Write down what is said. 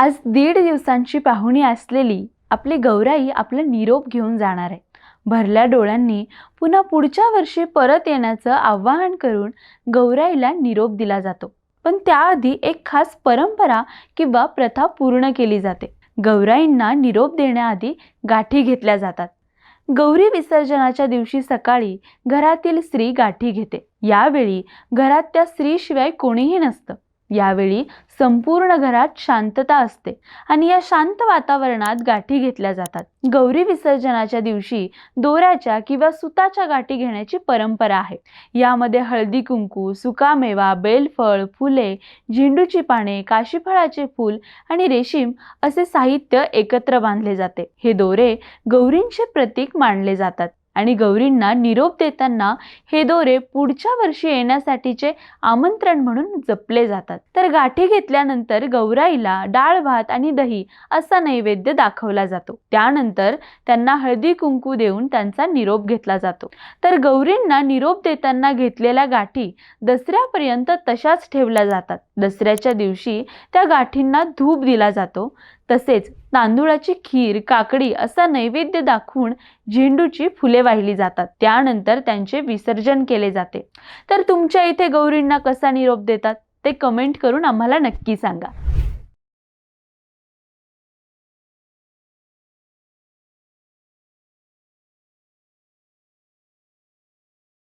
आज 1.5 दिवसांची पाहुणी असलेली आपली गौराई आपला निरोप घेऊन जाणार आहे. भरल्या डोळ्यांनी पुन्हा पुढच्या वर्षी परत येण्याचं आवाहन करून गौराईला निरोप दिला जातो. पण त्याआधी एक खास परंपरा किंवा प्रथा पूर्ण केली जाते. गौराईंना निरोप देण्याआधी गाठी घेतल्या जातात. गौरी विसर्जनाच्या दिवशी सकाळी घरातील स्त्री गाठी घेते. यावेळी घरात त्या स्त्रीशिवाय कोणीही नसतं. यावेळी संपूर्ण घरात शांतता असते आणि या शांत वातावरणात गाठी घेतल्या जातात. गौरी विसर्जनाच्या दिवशी दोऱ्याच्या किंवा सुताच्या गाठी घेण्याची परंपरा आहे. यामध्ये हळदी कुंकू, सुकामेवा, बेलफळ, फुले, झेंडूची पाने, काशीफळाचे फूल आणि रेशीम असे साहित्य एकत्र बांधले जाते. हे दोरे गौरींचे प्रतीक मानले जातात आणि गौरींना निरोप देताना हे दोरे पुढच्या वर्षी येण्यासाठीचे आमंत्रण म्हणून जपले जातात. तर गाठी घेतल्यानंतर गौराईला डाळ भात आणि दही असा नैवेद्य दाखवला जातो. त्यानंतर त्यांना हळदी कुंकू देऊन त्यांचा निरोप घेतला जातो. तर गौरींना निरोप देताना घेतलेल्या गाठी दसऱ्यापर्यंत तशाच ठेवल्या जातात. दसऱ्याच्या दिवशी त्या गाठींना धूप दिला जातो. तसेच तांदूळाची खीर, काकडी असा नैवेद्य दाखवून झेंडूची फुले वाहिली जातात. त्यानंतर त्यांचे विसर्जन केले जाते. तर तुमच्या इथे गौरींना कसा निरोप देतात ते कमेंट करून आम्हाला नक्की सांगा.